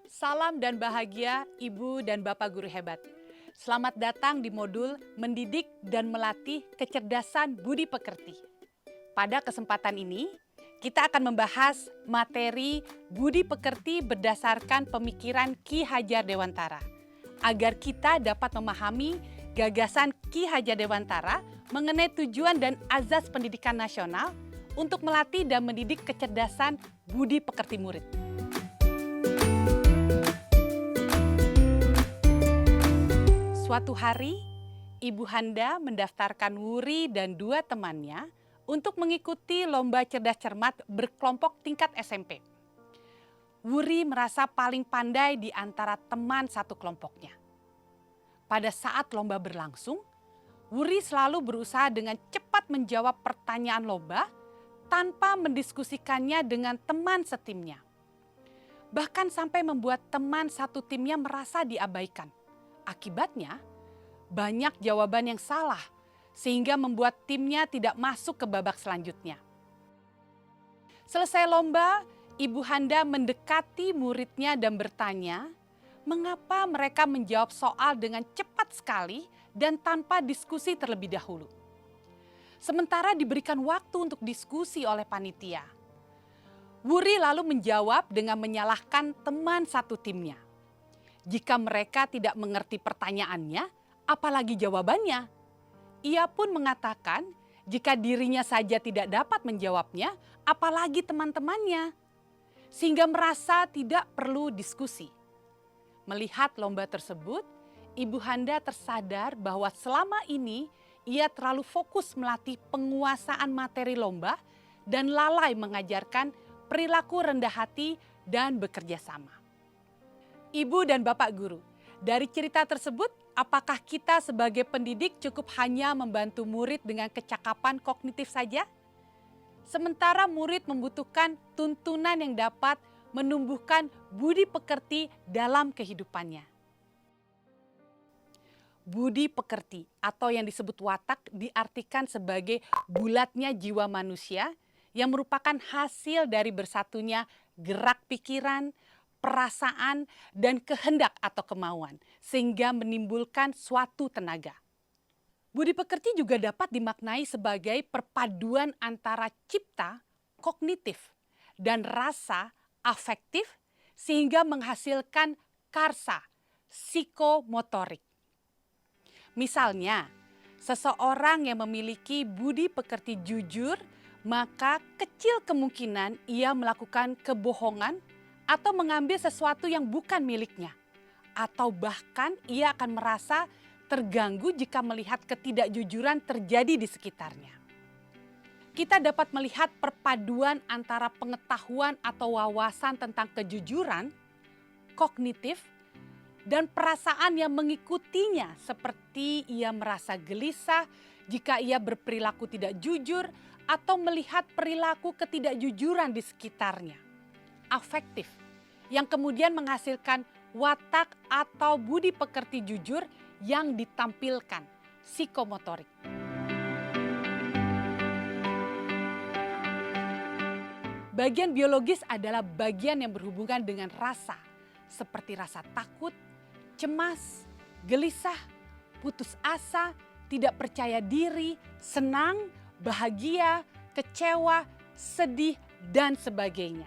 Salam dan bahagia Ibu dan Bapak guru hebat. Selamat datang di modul Mendidik dan Melatih Kecerdasan Budi Pekerti. Pada kesempatan ini, kita akan membahas materi Budi Pekerti berdasarkan pemikiran Ki Hajar Dewantara, agar kita dapat memahami gagasan Ki Hajar Dewantara mengenai tujuan dan azas pendidikan nasional untuk melatih dan mendidik kecerdasan budi pekerti murid. Suatu hari, Ibu Handa mendaftarkan Wuri dan dua temannya untuk mengikuti lomba cerdas cermat berkelompok tingkat SMP. Wuri merasa paling pandai di antara teman satu kelompoknya. Pada saat lomba berlangsung, Wuri selalu berusaha dengan cepat menjawab pertanyaan lomba tanpa mendiskusikannya dengan teman setimnya. Bahkan sampai membuat teman satu timnya merasa diabaikan. Akibatnya, banyak jawaban yang salah sehingga membuat timnya tidak masuk ke babak selanjutnya. Selesai lomba, Ibu Handa mendekati muridnya dan bertanya, mengapa mereka menjawab soal dengan cepat sekali dan tanpa diskusi terlebih dahulu. Sementara diberikan waktu untuk diskusi oleh panitia. Wuri lalu menjawab dengan menyalahkan teman satu timnya. Jika mereka tidak mengerti pertanyaannya, apalagi jawabannya. Ia pun mengatakan jika dirinya saja tidak dapat menjawabnya, apalagi teman-temannya. Sehingga merasa tidak perlu diskusi. Melihat lomba tersebut, Ibu Handa tersadar bahwa selama ini ia terlalu fokus melatih penguasaan materi lomba dan lalai mengajarkan perilaku rendah hati dan bekerja sama. Ibu dan Bapak guru, dari cerita tersebut, apakah kita sebagai pendidik cukup hanya membantu murid dengan kecakapan kognitif saja? Sementara murid membutuhkan tuntunan yang dapat menumbuhkan budi pekerti dalam kehidupannya. Budi pekerti atau yang disebut watak diartikan sebagai bulatnya jiwa manusia yang merupakan hasil dari bersatunya gerak pikiran, perasaan, dan kehendak atau kemauan sehingga menimbulkan suatu tenaga. Budi pekerti juga dapat dimaknai sebagai perpaduan antara cipta, kognitif, dan rasa afektif sehingga menghasilkan karsa, psikomotorik. Misalnya, seseorang yang memiliki budi pekerti jujur, maka kecil kemungkinan ia melakukan kebohongan atau mengambil sesuatu yang bukan miliknya. Atau bahkan ia akan merasa terganggu jika melihat ketidakjujuran terjadi di sekitarnya. Kita dapat melihat perpaduan antara pengetahuan atau wawasan tentang kejujuran, kognitif, dan perasaan yang mengikutinya seperti ia merasa gelisah jika ia berperilaku tidak jujur atau melihat perilaku ketidakjujuran di sekitarnya. Afektif, yang kemudian menghasilkan watak atau budi pekerti jujur yang ditampilkan, psikomotorik. Bagian biologis adalah bagian yang berhubungan dengan rasa, seperti rasa takut, cemas, gelisah, putus asa, tidak percaya diri, senang, bahagia, kecewa, sedih, dan sebagainya.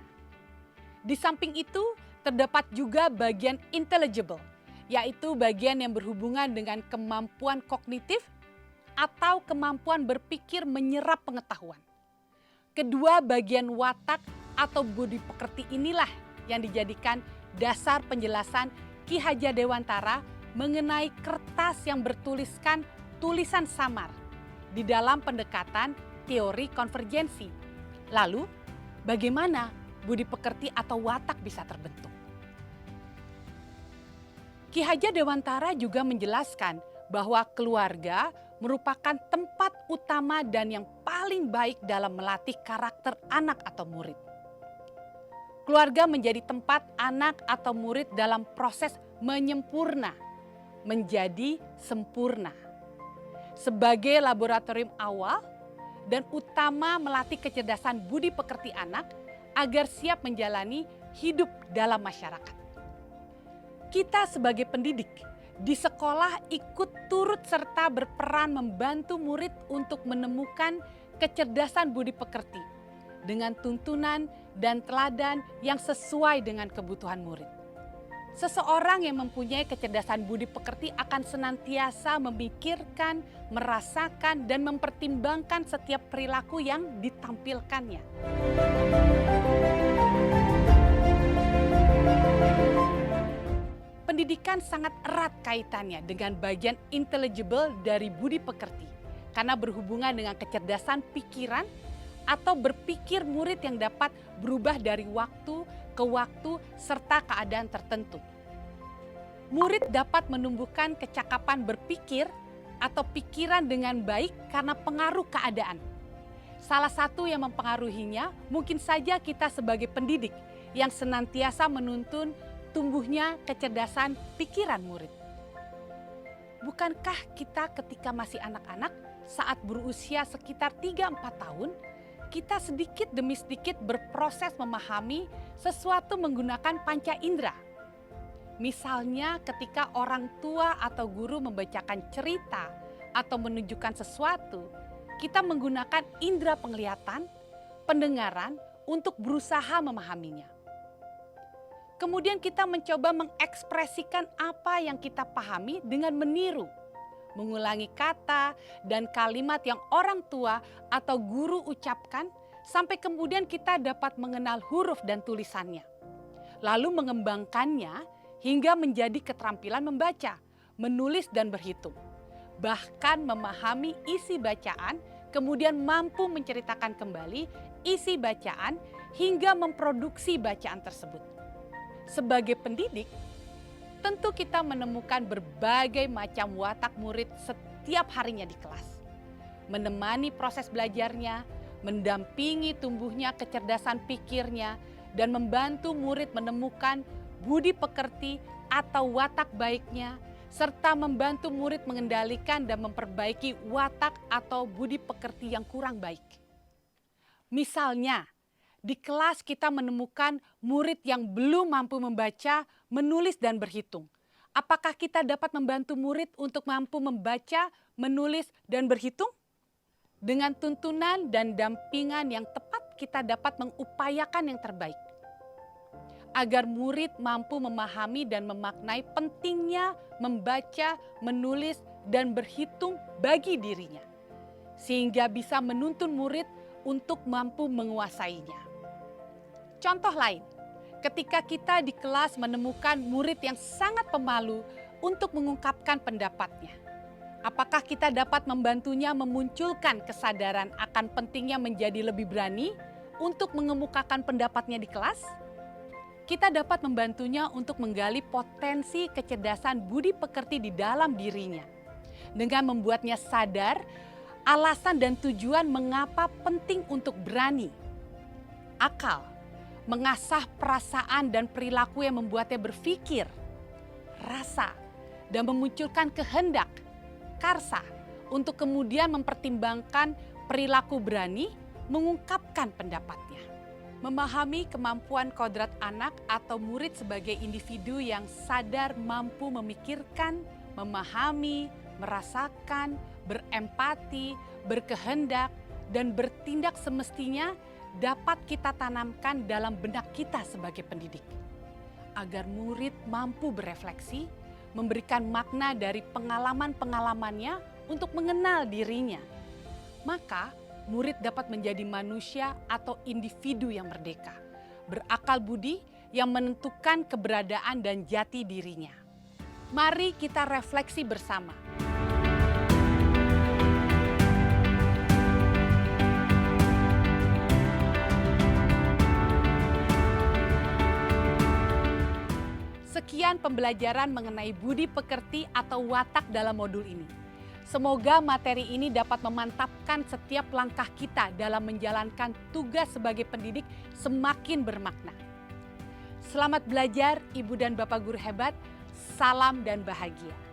Di samping itu, terdapat juga bagian intelligible, yaitu bagian yang berhubungan dengan kemampuan kognitif atau kemampuan berpikir menyerap pengetahuan. Kedua bagian watak atau budi pekerti inilah yang dijadikan dasar penjelasan Ki Hajar Dewantara mengenai kertas yang bertuliskan tulisan samar di dalam pendekatan teori konvergensi. Lalu, bagaimana budi pekerti atau watak bisa terbentuk? Ki Hajar Dewantara juga menjelaskan bahwa keluarga merupakan tempat utama dan yang paling baik dalam melatih karakter anak atau murid. Keluarga menjadi tempat anak atau murid dalam proses menyempurna, menjadi sempurna. Sebagai laboratorium awal dan utama melatih kecerdasan budi pekerti anak agar siap menjalani hidup dalam masyarakat. Kita sebagai pendidik di sekolah ikut turut serta berperan membantu murid untuk menemukan kecerdasan budi pekerti dengan tuntunan dan teladan yang sesuai dengan kebutuhan murid. Seseorang yang mempunyai kecerdasan budi pekerti akan senantiasa memikirkan, merasakan, dan mempertimbangkan setiap perilaku yang ditampilkannya. Pendidikan sangat erat kaitannya dengan bagian intelligible dari budi pekerti karena berhubungan dengan kecerdasan pikiran atau berpikir murid yang dapat berubah dari waktu ke waktu serta keadaan tertentu. Murid dapat menumbuhkan kecakapan berpikir atau pikiran dengan baik karena pengaruh keadaan. Salah satu yang mempengaruhinya mungkin saja kita sebagai pendidik yang senantiasa menuntun tumbuhnya kecerdasan pikiran murid. Bukankah kita ketika masih anak-anak saat berusia sekitar 3-4 tahun, kita sedikit demi sedikit berproses memahami sesuatu menggunakan panca indera. Misalnya ketika orang tua atau guru membacakan cerita atau menunjukkan sesuatu, kita menggunakan indera penglihatan, pendengaran untuk berusaha memahaminya. Kemudian kita mencoba mengekspresikan apa yang kita pahami dengan meniru, mengulangi kata dan kalimat yang orang tua atau guru ucapkan sampai kemudian kita dapat mengenal huruf dan tulisannya. Lalu mengembangkannya hingga menjadi keterampilan membaca, menulis dan berhitung. Bahkan memahami isi bacaan, kemudian mampu menceritakan kembali isi bacaan hingga memproduksi bacaan tersebut. Sebagai pendidik, tentu kita menemukan berbagai macam watak murid setiap harinya di kelas. Menemani proses belajarnya, mendampingi tumbuhnya kecerdasan pikirnya, dan membantu murid menemukan budi pekerti atau watak baiknya, serta membantu murid mengendalikan dan memperbaiki watak atau budi pekerti yang kurang baik. Misalnya, di kelas kita menemukan murid yang belum mampu membaca, menulis, dan berhitung. Apakah kita dapat membantu murid untuk mampu membaca, menulis, dan berhitung? Dengan tuntunan dan dampingan yang tepat, kita dapat mengupayakan yang terbaik. Agar murid mampu memahami dan memaknai pentingnya membaca, menulis, dan berhitung bagi dirinya. Sehingga bisa menuntun murid untuk mampu menguasainya. Contoh lain, ketika kita di kelas menemukan murid yang sangat pemalu untuk mengungkapkan pendapatnya. Apakah kita dapat membantunya memunculkan kesadaran akan pentingnya menjadi lebih berani untuk mengemukakan pendapatnya di kelas? Kita dapat membantunya untuk menggali potensi kecerdasan budi pekerti di dalam dirinya. Dengan membuatnya sadar alasan dan tujuan mengapa penting untuk berani. Akal, mengasah perasaan dan perilaku yang membuatnya berpikir. Rasa, dan memunculkan kehendak, karsa, untuk kemudian mempertimbangkan perilaku berani, mengungkapkan pendapatnya. Memahami kemampuan kodrat anak atau murid sebagai individu yang sadar mampu memikirkan, memahami, merasakan, berempati, berkehendak, dan bertindak semestinya dapat kita tanamkan dalam benak kita sebagai pendidik. Agar murid mampu berefleksi, memberikan makna dari pengalaman-pengalamannya untuk mengenal dirinya. Maka murid dapat menjadi manusia atau individu yang merdeka, berakal budi yang menentukan keberadaan dan jati dirinya. Mari kita refleksi bersama. Sekian pembelajaran mengenai budi pekerti atau watak dalam modul ini. Semoga materi ini dapat memantapkan setiap langkah kita dalam menjalankan tugas sebagai pendidik semakin bermakna. Selamat belajar Ibu dan Bapak guru hebat, salam dan bahagia.